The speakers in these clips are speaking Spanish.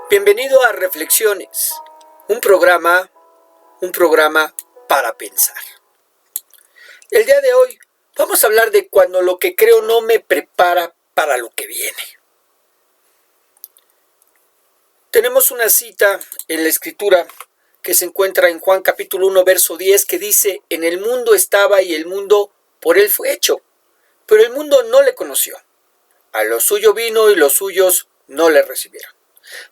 Bienvenido a Reflexiones, un programa, un programa para pensar. El día de hoy vamos a hablar de cuando lo que creo no me prepara para lo que viene. Tenemos una cita en la Escritura que se encuentra en Juan capítulo 1, verso 10, que dice: en el mundo estaba y el mundo por él fue hecho, pero el mundo no le conoció. A lo suyo vino y los suyos no le recibieron.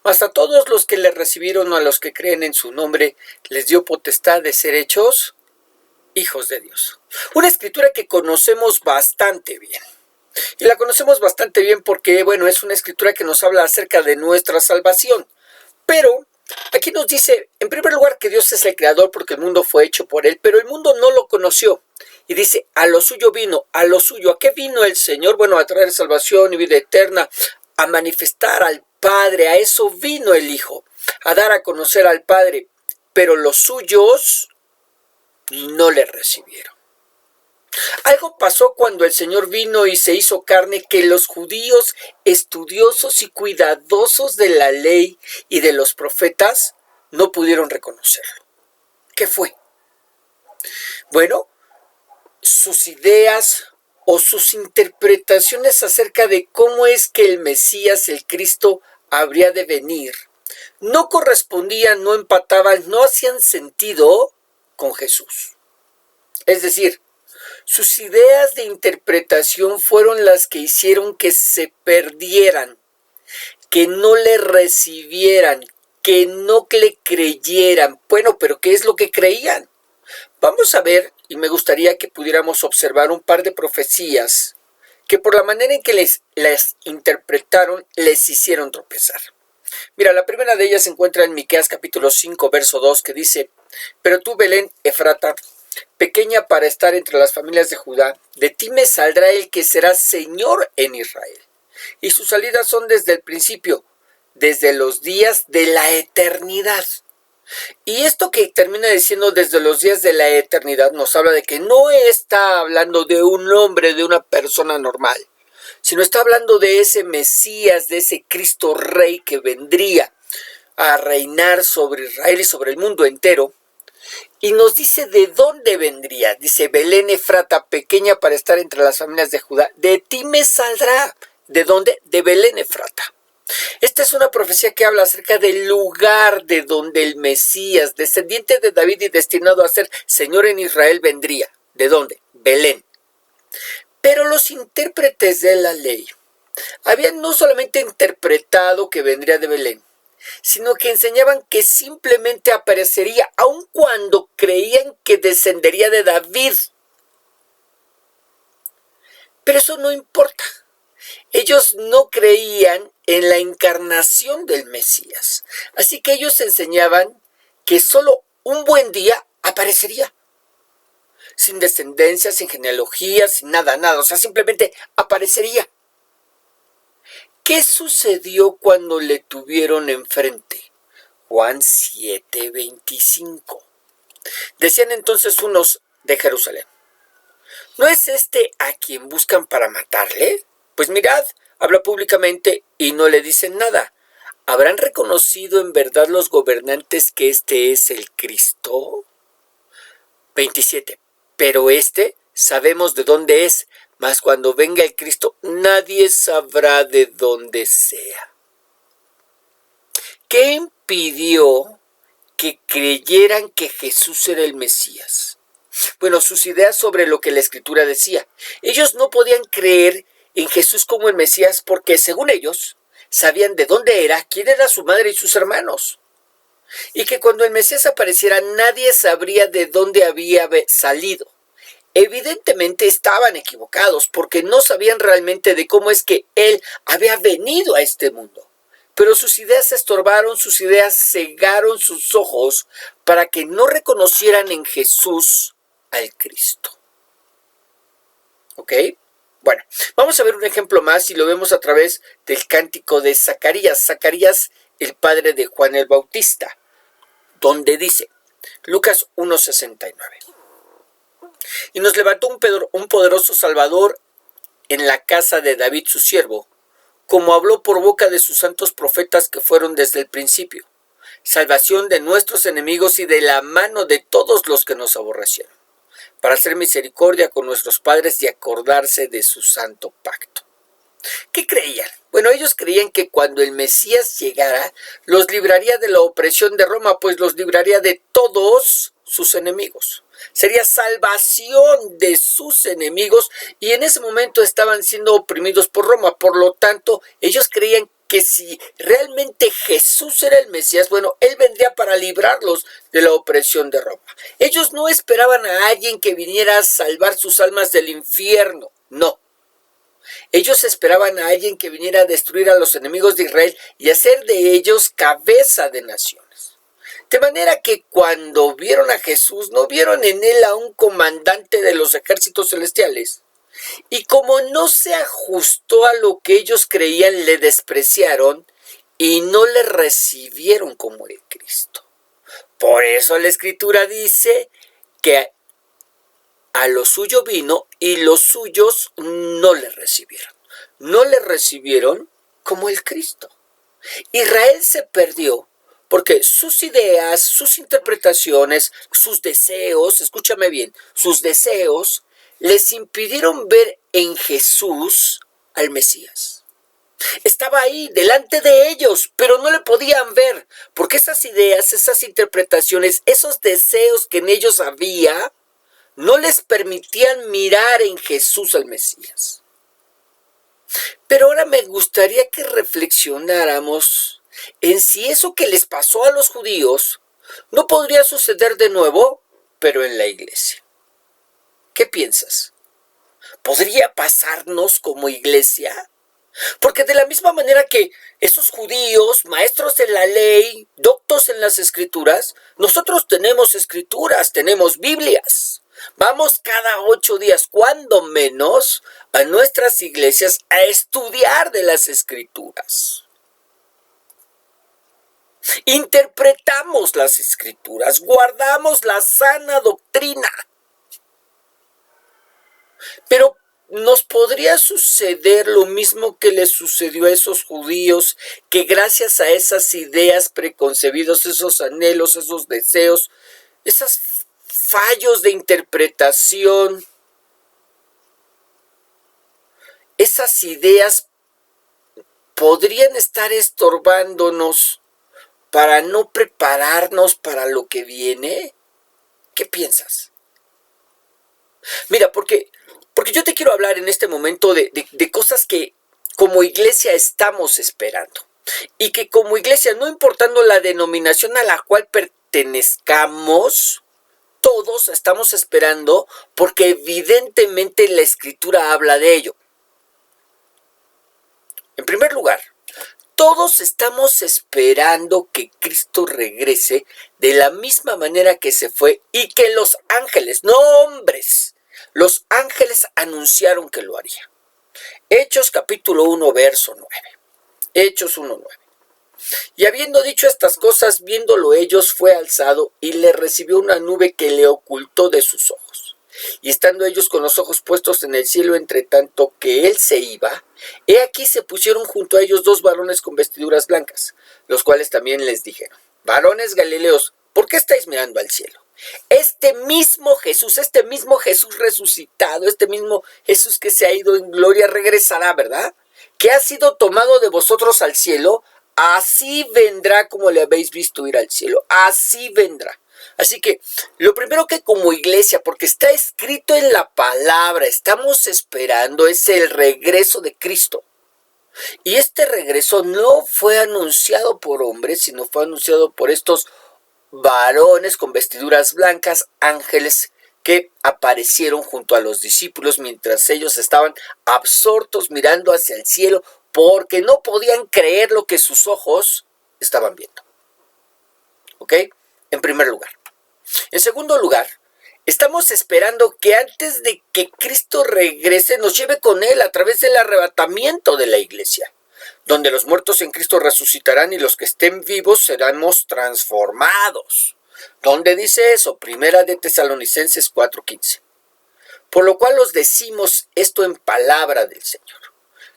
Mas a todos los que le recibieron, a los que creen en su nombre, les dio potestad de ser hechos hijos de Dios. Una escritura que conocemos bastante bien. Y la conocemos bastante bien porque, es una escritura que nos habla acerca de nuestra salvación. Pero aquí nos dice, en primer lugar, que Dios es el creador porque el mundo fue hecho por él, pero el mundo no lo conoció. Y dice, a lo suyo vino, a lo suyo. ¿A qué vino el Señor? A traer salvación y vida eterna, a manifestar al Padre. A eso vino el Hijo, a dar a conocer al Padre. Pero los suyos no le recibieron. Algo pasó cuando el Señor vino y se hizo carne, que los judíos estudiosos y cuidadosos de la ley y de los profetas no pudieron reconocerlo. ¿Qué fue? Sus ideas o sus interpretaciones acerca de cómo es que el Mesías, el Cristo, habría de venir, no correspondían, no empataban, no hacían sentido con Jesús. Es decir, sus ideas de interpretación fueron las que hicieron que se perdieran, que no le recibieran, que no le creyeran. Pero ¿qué es lo que creían? Vamos a ver, y me gustaría que pudiéramos observar un par de profecías que por la manera en que las interpretaron, les hicieron tropezar. Mira, la primera de ellas se encuentra en Miqueas capítulo 5, verso 2, que dice: pero tú, Belén Efrata, pequeña para estar entre las familias de Judá, de ti me saldrá el que será Señor en Israel. Y sus salidas son desde el principio, desde los días de la eternidad. Y esto que termina diciendo desde los días de la eternidad nos habla de que no está hablando de un hombre, de una persona normal, sino está hablando de ese Mesías, de ese Cristo Rey que vendría a reinar sobre Israel y sobre el mundo entero. Y nos dice de dónde vendría. Dice: Belén Efrata, pequeña para estar entre las familias de Judá, de ti me saldrá. ¿De dónde? De Belén Efrata. Esta es una profecía que habla acerca del lugar de donde el Mesías, descendiente de David y destinado a ser Señor en Israel, vendría. ¿De dónde? Belén. Pero los intérpretes de la ley habían no solamente interpretado que vendría de Belén, sino que enseñaban que simplemente aparecería, aun cuando creían que descendería de David. Pero eso no importa. Ellos no creían en la encarnación del Mesías. Así que ellos enseñaban que solo un buen día aparecería. Sin descendencia, sin genealogía, sin nada. O sea, simplemente aparecería. ¿Qué sucedió cuando le tuvieron enfrente? Juan 7:25. Decían entonces unos de Jerusalén: ¿no es este a quien buscan para matarle? Pues mirad, habla públicamente y no le dicen nada. ¿Habrán reconocido en verdad los gobernantes que este es el Cristo? 27. Pero sabemos de dónde es, mas cuando venga el Cristo nadie sabrá de dónde sea. ¿Qué impidió que creyeran que Jesús era el Mesías? Sus ideas sobre lo que la Escritura decía. Ellos no podían creer en Jesús como el Mesías porque, según ellos, sabían de dónde era, quién era su madre y sus hermanos. Y que cuando el Mesías apareciera nadie sabría de dónde había salido. Evidentemente estaban equivocados porque no sabían realmente de cómo es que Él había venido a este mundo. Pero sus ideas se estorbaron, sus ideas cegaron sus ojos para que no reconocieran en Jesús al Cristo. ¿Ok? Vamos a ver un ejemplo más y lo vemos a través del cántico de Zacarías. Zacarías, el padre de Juan el Bautista, donde dice, Lucas 1:69. Y nos levantó un poderoso Salvador en la casa de David su siervo, como habló por boca de sus santos profetas que fueron desde el principio, salvación de nuestros enemigos y de la mano de todos los que nos aborrecieron, para hacer misericordia con nuestros padres y acordarse de su santo pacto. ¿Qué creían? Bueno, ellos creían que cuando el Mesías llegara, los libraría de la opresión de Roma, pues los libraría de todos sus enemigos. Sería salvación de sus enemigos y en ese momento estaban siendo oprimidos por Roma. Por lo tanto, ellos creían que si realmente Jesús era el Mesías, bueno, Él vendría para librarlos de la opresión de Roma. Ellos no esperaban a alguien que viniera a salvar sus almas del infierno, no. Ellos esperaban a alguien que viniera a destruir a los enemigos de Israel y hacer de ellos cabeza de naciones. De manera que cuando vieron a Jesús, no vieron en él a un comandante de los ejércitos celestiales. Y como no se ajustó a lo que ellos creían, le despreciaron y no le recibieron como el Cristo. Por eso la Escritura dice que a lo suyo vino y los suyos no le recibieron. No le recibieron como el Cristo. Israel se perdió porque sus ideas, sus interpretaciones, sus deseos, escúchame bien, sus deseos les impidieron ver en Jesús al Mesías. Estaba ahí delante de ellos, pero no le podían ver, porque esas ideas, esas interpretaciones, esos deseos que en ellos había, no les permitían mirar en Jesús al Mesías. Pero ahora me gustaría que reflexionáramos en si eso que les pasó a los judíos no podría suceder de nuevo, pero en la iglesia. ¿Qué piensas? ¿Podría pasarnos como iglesia? Porque de la misma manera que esos judíos, maestros de la ley, doctos en las escrituras, nosotros tenemos escrituras, tenemos Biblias. Vamos cada 8 días, cuando menos, a nuestras iglesias a estudiar de las escrituras. Interpretamos las escrituras, guardamos la sana doctrina. Pero ¿nos podría suceder lo mismo que les sucedió a esos judíos, que gracias a esas ideas preconcebidas, esos anhelos, esos deseos, esos fallos de interpretación, esas ideas podrían estar estorbándonos para no prepararnos para lo que viene? ¿Qué piensas? Mira, porque yo te quiero hablar en este momento de cosas que como iglesia estamos esperando. Y que como iglesia, no importando la denominación a la cual pertenezcamos, todos estamos esperando porque evidentemente la Escritura habla de ello. En primer lugar, todos estamos esperando que Cristo regrese de la misma manera que se fue y que los ángeles, no hombres, los ángeles anunciaron que lo haría. Hechos capítulo 1, verso 9. Hechos 1, 9. Y habiendo dicho estas cosas, viéndolo ellos, fue alzado y le recibió una nube que le ocultó de sus ojos. Y estando ellos con los ojos puestos en el cielo, entre tanto que él se iba, he aquí se pusieron junto a ellos 2 varones con vestiduras blancas, los cuales también les dijeron: varones galileos, ¿por qué estáis mirando al cielo? Este mismo Jesús resucitado, este mismo Jesús que se ha ido en gloria, regresará, ¿verdad? Que ha sido tomado de vosotros al cielo, así vendrá como le habéis visto ir al cielo, así vendrá. Así que lo primero que como iglesia, porque está escrito en la palabra, estamos esperando es el regreso de Cristo. Y este regreso no fue anunciado por hombres, sino fue anunciado por estos varones con vestiduras blancas, ángeles que aparecieron junto a los discípulos mientras ellos estaban absortos mirando hacia el cielo porque no podían creer lo que sus ojos estaban viendo. ¿Ok? En primer lugar. En segundo lugar, estamos esperando que antes de que Cristo regrese nos lleve con él a través del arrebatamiento de la iglesia, donde los muertos en Cristo resucitarán y los que estén vivos seremos transformados. ¿Dónde dice eso? Primera de Tesalonicenses 4:15. Por lo cual os decimos esto en palabra del Señor,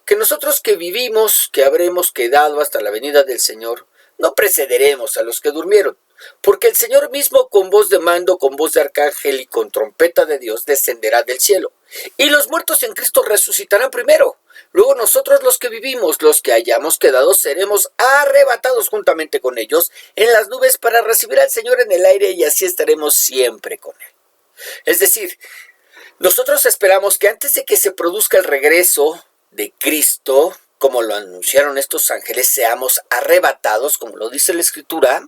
que nosotros que vivimos, que habremos quedado hasta la venida del Señor, no precederemos a los que durmieron, porque el Señor mismo con voz de mando, con voz de arcángel y con trompeta de Dios descenderá del cielo. Y los muertos en Cristo resucitarán primero. Luego nosotros los que vivimos, los que hayamos quedado, seremos arrebatados juntamente con ellos en las nubes para recibir al Señor en el aire y así estaremos siempre con Él. Es decir, nosotros esperamos que antes de que se produzca el regreso de Cristo, como lo anunciaron estos ángeles, seamos arrebatados, como lo dice la Escritura,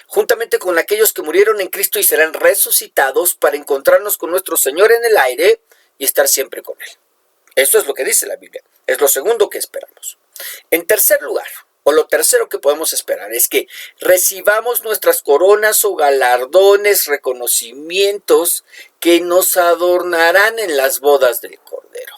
juntamente con aquellos que murieron en Cristo y serán resucitados para encontrarnos con nuestro Señor en el aire y estar siempre con Él. Esto es lo que dice la Biblia. Es lo segundo que esperamos. En tercer lugar, o lo tercero que podemos esperar, es que recibamos nuestras coronas o galardones, reconocimientos que nos adornarán en las bodas del Cordero.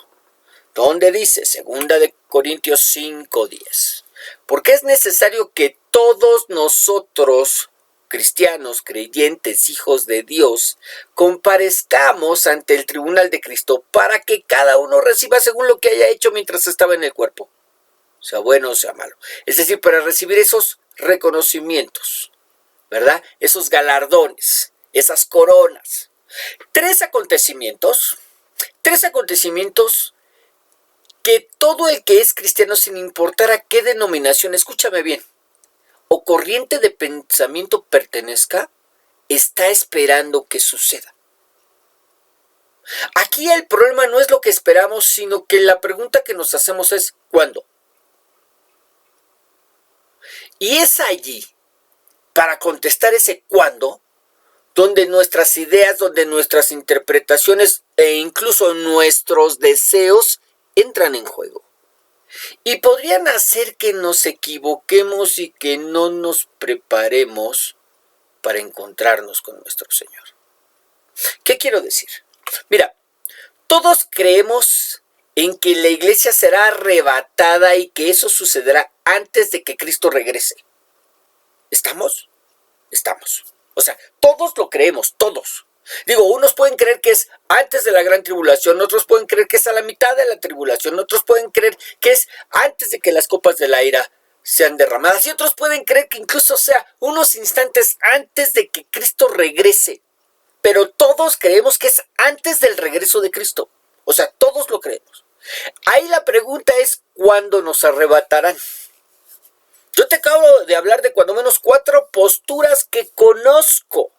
Donde dice, 2 Corintios 5:10, porque es necesario que todos nosotros, cristianos, creyentes, hijos de Dios, comparezcamos ante el tribunal de Cristo para que cada uno reciba según lo que haya hecho mientras estaba en el cuerpo, sea bueno o sea malo. Es decir, para recibir esos reconocimientos, ¿verdad? Esos galardones, esas coronas. Tres acontecimientos que todo el que es cristiano, sin importar a qué denominación, escúchame bien, o corriente de pensamiento pertenezca, está esperando que suceda. Aquí el problema no es lo que esperamos, sino que la pregunta que nos hacemos es ¿cuándo? Y es allí, para contestar ese cuándo, donde nuestras ideas, donde nuestras interpretaciones e incluso nuestros deseos entran en juego. Y podrían hacer que nos equivoquemos y que no nos preparemos para encontrarnos con nuestro Señor. ¿Qué quiero decir? Mira, todos creemos en que la iglesia será arrebatada y que eso sucederá antes de que Cristo regrese. ¿Estamos? Estamos. O sea, todos lo creemos, todos. Digo, unos pueden creer que es antes de la gran tribulación, otros pueden creer que es a la mitad de la tribulación, otros pueden creer que es antes de que las copas de la ira sean derramadas y otros pueden creer que incluso sea unos instantes antes de que Cristo regrese. Pero todos creemos que es antes del regreso de Cristo. O sea, todos lo creemos. Ahí la pregunta es ¿cuándo nos arrebatarán? Yo te acabo de hablar de cuando menos 4 posturas que conozco.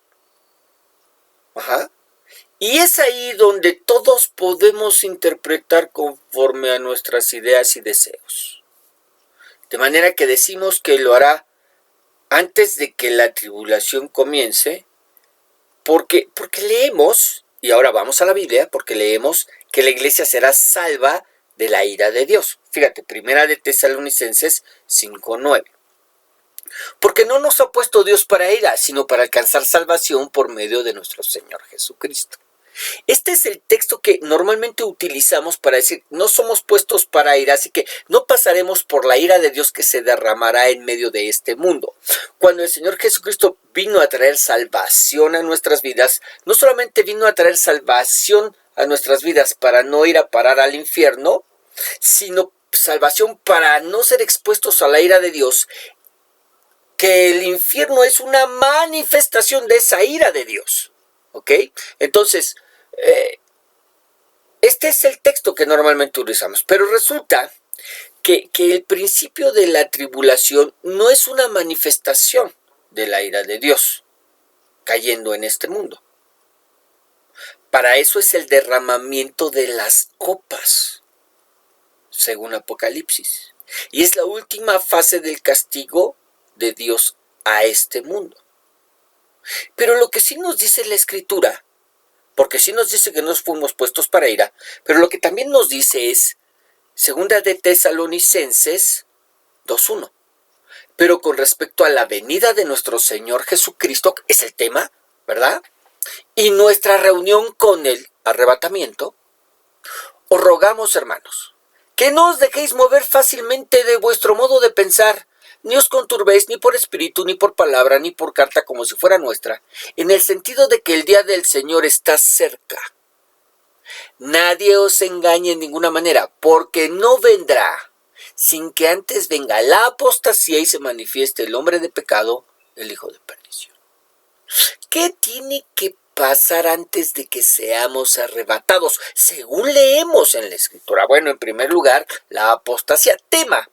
Y es ahí donde todos podemos interpretar conforme a nuestras ideas y deseos. De manera que decimos que lo hará antes de que la tribulación comience, porque leemos, y ahora vamos a la Biblia, porque leemos que la iglesia será salva de la ira de Dios. Fíjate, 1 de Tesalonicenses 5:9. Porque no nos ha puesto Dios para ira, sino para alcanzar salvación por medio de nuestro Señor Jesucristo. Este es el texto que normalmente utilizamos para decir, no somos puestos para ira, así que no pasaremos por la ira de Dios que se derramará en medio de este mundo. Cuando el Señor Jesucristo vino a traer salvación a nuestras vidas, no solamente vino a traer salvación a nuestras vidas para no ir a parar al infierno, sino salvación para no ser expuestos a la ira de Dios, que el infierno es una manifestación de esa ira de Dios. ¿Ok? Entonces, este es el texto que normalmente utilizamos, pero resulta que el principio de la tribulación no es una manifestación de la ira de Dios cayendo en este mundo. Para eso es el derramamiento de las copas, según Apocalipsis. Y es la última fase del castigo de Dios a este mundo. Pero lo que sí nos dice la Escritura, porque sí nos dice que no fuimos puestos para ira, pero lo que también nos dice es 2 de Tesalonicenses 2:1. Pero con respecto a la venida de nuestro Señor Jesucristo, es el tema, ¿verdad? Y nuestra reunión con el arrebatamiento, os rogamos, hermanos, que no os dejéis mover fácilmente de vuestro modo de pensar, ni os conturbéis ni por espíritu, ni por palabra, ni por carta como si fuera nuestra, en el sentido de que el día del Señor está cerca. Nadie os engañe en ninguna manera, porque no vendrá sin que antes venga la apostasía y se manifieste el hombre de pecado, el hijo de perdición. ¿Qué tiene que pasar antes de que seamos arrebatados? Según leemos en la Escritura. Bueno, en primer lugar, la apostasía, tema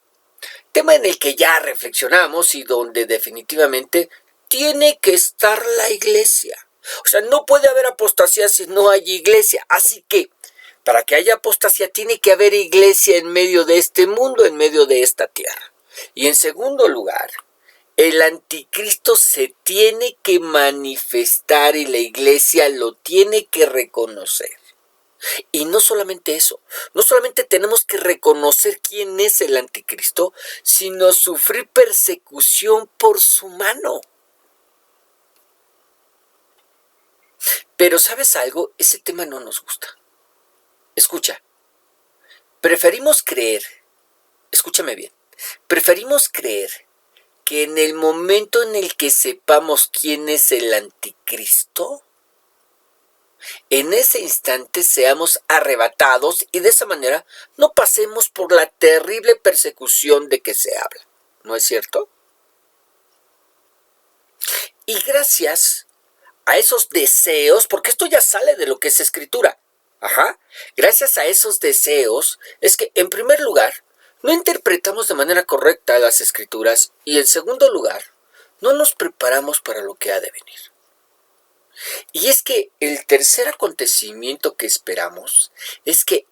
en el que ya reflexionamos y donde definitivamente tiene que estar la iglesia. O sea, no puede haber apostasía si no hay iglesia. Así que, para que haya apostasía, tiene que haber iglesia en medio de este mundo, en medio de esta tierra. Y en segundo lugar, el anticristo se tiene que manifestar y la iglesia lo tiene que reconocer. Y no solamente eso, no solamente tenemos que reconocer quién es el anticristo, sino sufrir persecución por su mano. Pero ¿sabes algo? Ese tema no nos gusta. Escucha, preferimos creer, escúchame bien, preferimos creer que en el momento en el que sepamos quién es el anticristo, en ese instante seamos arrebatados y de esa manera no pasemos por la terrible persecución de que se habla. ¿No es cierto? Y gracias a esos deseos, porque esto ya sale de lo que es escritura, gracias a esos deseos es que en primer lugar no interpretamos de manera correcta las escrituras y en segundo lugar no nos preparamos para lo que ha de venir. Y es que el tercer acontecimiento que esperamos es que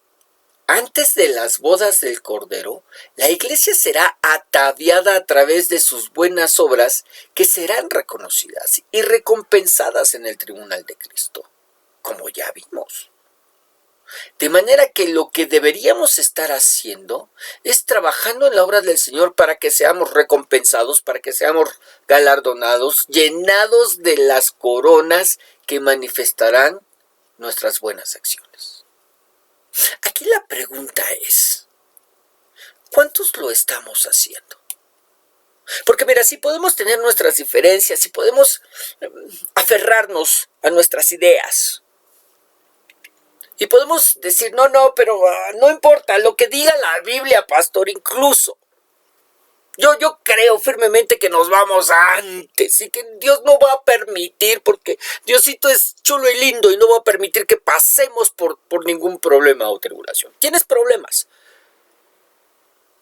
antes de las bodas del Cordero, la iglesia será ataviada a través de sus buenas obras que serán reconocidas y recompensadas en el tribunal de Cristo, como ya vimos. De manera que lo que deberíamos estar haciendo es trabajando en la obra del Señor para que seamos recompensados, para que seamos galardonados, llenados de las coronas que manifestarán nuestras buenas acciones. Aquí la pregunta es, ¿cuántos lo estamos haciendo? Porque mira, si podemos tener nuestras diferencias, si podemos aferrarnos a nuestras ideas, y podemos decir, pero no importa lo que diga la Biblia, pastor, incluso. Yo creo firmemente que nos vamos antes y que Dios no va a permitir, porque Diosito es chulo y lindo y no va a permitir que pasemos por ningún problema o tribulación. Tienes problemas.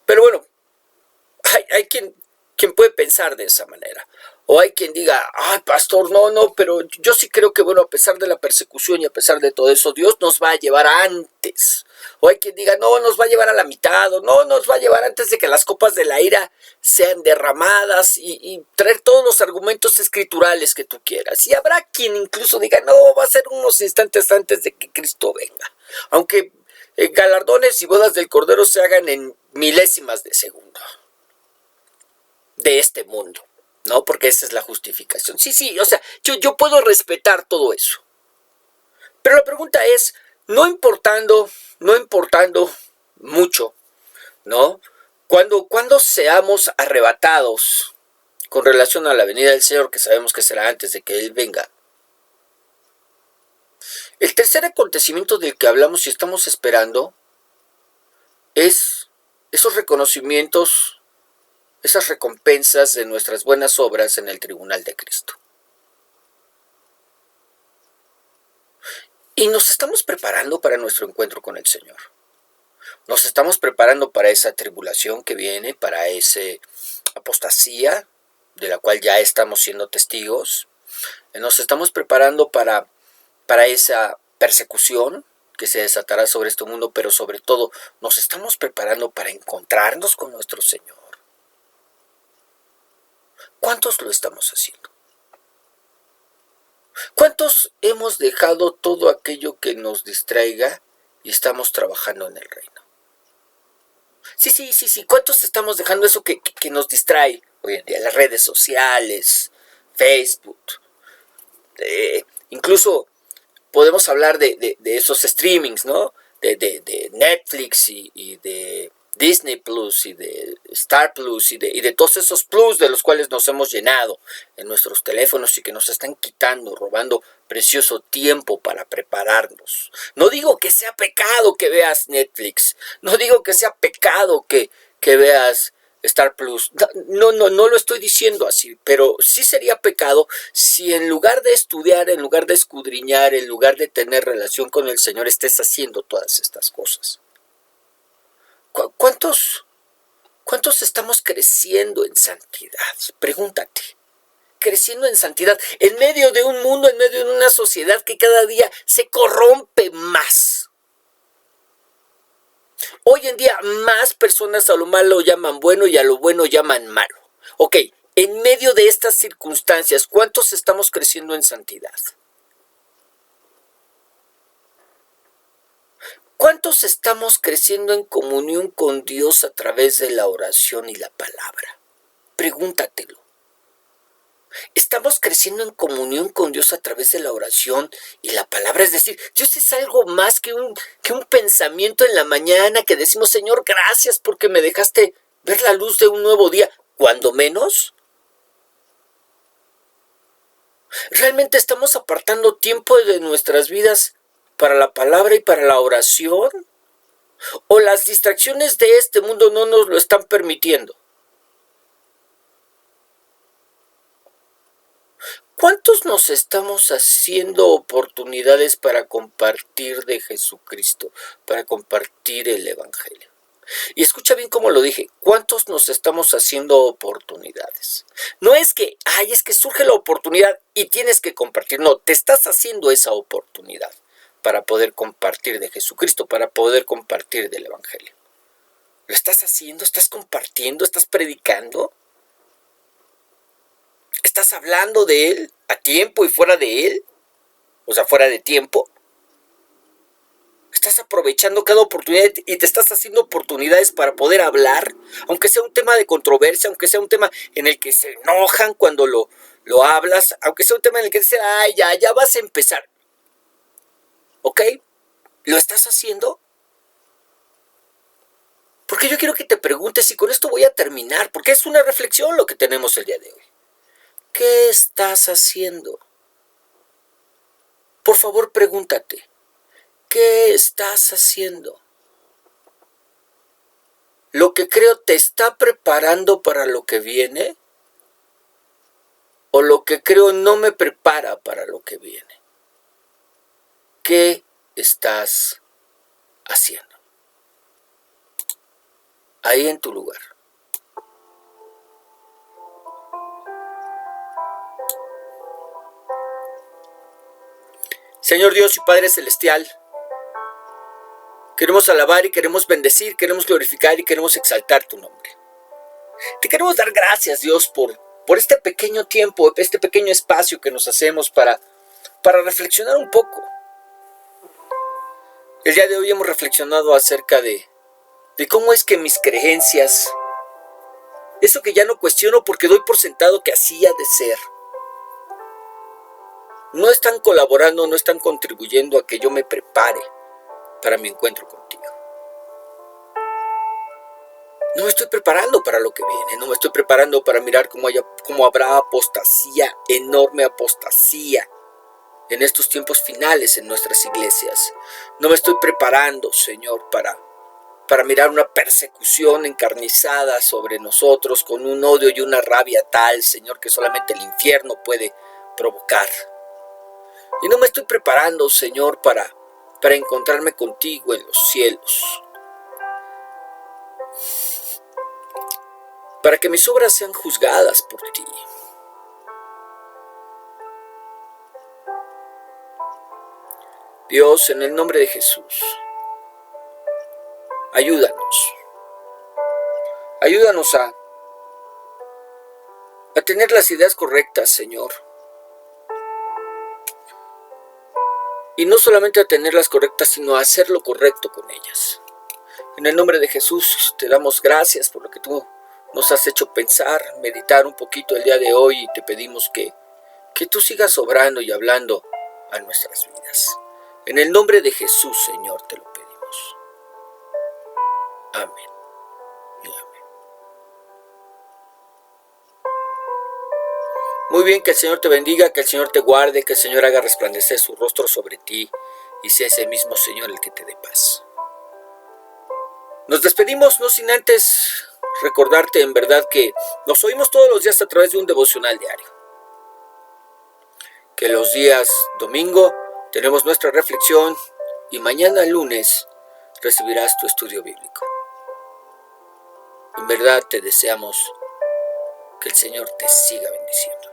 Pero bueno, hay quien puede pensar de esa manera. O hay quien diga, ay, pastor, no, pero yo sí creo que, bueno, a pesar de la persecución y a pesar de todo eso, Dios nos va a llevar antes. O hay quien diga, no, nos va a llevar a la mitad, o no, nos va a llevar antes de que las copas de la ira sean derramadas y traer todos los argumentos escriturales que tú quieras. Y habrá quien incluso diga, no, va a ser unos instantes antes de que Cristo venga. Aunque galardones y bodas del Cordero se hagan en milésimas de segundo de este mundo. No, porque esa es la justificación. Sí, o sea, yo puedo respetar todo eso. Pero la pregunta es, no importando mucho, ¿no? Cuando seamos arrebatados con relación a la venida del Señor, que sabemos que será antes de que Él venga. El tercer acontecimiento del que hablamos y estamos esperando es esos reconocimientos, esas recompensas de nuestras buenas obras en el tribunal de Cristo. Y nos estamos preparando para nuestro encuentro con el Señor. Nos estamos preparando para esa tribulación que viene, para esa apostasía de la cual ya estamos siendo testigos. Nos estamos preparando para esa persecución que se desatará sobre este mundo, pero sobre todo nos estamos preparando para encontrarnos con nuestro Señor. ¿Cuántos lo estamos haciendo? ¿Cuántos hemos dejado todo aquello que nos distraiga y estamos trabajando en el reino? Sí. ¿Cuántos estamos dejando eso que nos distrae hoy en día? Las redes sociales, Facebook. Incluso podemos hablar de esos streamings, ¿no? De Netflix y de Disney Plus y de Star Plus y de todos esos plus de los cuales nos hemos llenado en nuestros teléfonos y que nos están quitando, robando precioso tiempo para prepararnos. No digo que sea pecado que veas Netflix, no digo que sea pecado que veas Star Plus. No lo estoy diciendo así, pero sí sería pecado si en lugar de estudiar, en lugar de escudriñar, en lugar de tener relación con el Señor, estés haciendo todas estas cosas. ¿Cuántos estamos creciendo en santidad? Pregúntate. Creciendo en santidad en medio de un mundo, en medio de una sociedad que cada día se corrompe más. Hoy en día más personas a lo malo llaman bueno y a lo bueno llaman malo. Ok, en medio de estas circunstancias, ¿cuántos estamos creciendo en santidad? ¿Cuántos estamos creciendo en comunión con Dios a través de la oración y la palabra? Pregúntatelo. ¿Estamos creciendo en comunión con Dios a través de la oración y la palabra? Es decir, Dios es algo más que un pensamiento en la mañana que decimos, Señor, gracias porque me dejaste ver la luz de un nuevo día, cuando menos. ¿Realmente estamos apartando tiempo de nuestras vidas para la palabra y para la oración? ¿O las distracciones de este mundo no nos lo están permitiendo? ¿Cuántos nos estamos haciendo oportunidades para compartir de Jesucristo, para compartir el Evangelio? Y escucha bien cómo lo dije, ¿cuántos nos estamos haciendo oportunidades? No es que, es que surge la oportunidad y tienes que compartir, no, te estás haciendo esa oportunidad para poder compartir de Jesucristo, para poder compartir del Evangelio. ¿Lo estás haciendo? ¿Estás compartiendo? ¿Estás predicando? ¿Estás hablando de Él a tiempo y fuera de Él? O sea, fuera de tiempo. Estás aprovechando cada oportunidad y te estás haciendo oportunidades para poder hablar, aunque sea un tema de controversia, aunque sea un tema en el que se enojan cuando lo hablas, aunque sea un tema en el que dicen, ya vas a empezar. ¿Ok? ¿Lo estás haciendo? Porque yo quiero que te preguntes, y con esto voy a terminar, porque es una reflexión lo que tenemos el día de hoy. ¿Qué estás haciendo? Por favor, pregúntate, ¿qué estás haciendo? ¿Lo que creo te está preparando para lo que viene? ¿O lo que creo no me prepara para lo que viene? ¿Qué estás haciendo? Ahí en tu lugar. Señor Dios y Padre Celestial, queremos alabar y queremos bendecir, queremos glorificar y queremos exaltar tu nombre. Te queremos dar gracias, Dios, por este pequeño tiempo, este pequeño espacio que nos hacemos para reflexionar un poco. El día de hoy hemos reflexionado acerca de cómo es que mis creencias, eso que ya no cuestiono porque doy por sentado que así ha de ser, no están colaborando, no están contribuyendo a que yo me prepare para mi encuentro contigo. No me estoy preparando para lo que viene, no me estoy preparando para mirar cómo habrá apostasía, enorme apostasía en estos tiempos finales en nuestras iglesias. No me estoy preparando, Señor, para mirar una persecución encarnizada sobre nosotros con un odio y una rabia tal, Señor, que solamente el infierno puede provocar. Y no me estoy preparando, Señor, para encontrarme contigo en los cielos, para que mis obras sean juzgadas por ti. Dios, en el nombre de Jesús, ayúdanos a tener las ideas correctas, Señor. Y no solamente a tenerlas correctas, sino a hacer lo correcto con ellas. En el nombre de Jesús te damos gracias por lo que tú nos has hecho pensar, meditar un poquito el día de hoy, y te pedimos que tú sigas obrando y hablando a nuestras vidas. En el nombre de Jesús, Señor, te lo pedimos. Amén. Muy bien, que el Señor te bendiga, que el Señor te guarde, que el Señor haga resplandecer su rostro sobre ti y sea ese mismo Señor el que te dé paz. Nos despedimos, no sin antes recordarte en verdad que nos oímos todos los días a través de un devocional diario. Que los días domingo tenemos nuestra reflexión y mañana lunes recibirás tu estudio bíblico. En verdad te deseamos que el Señor te siga bendiciendo.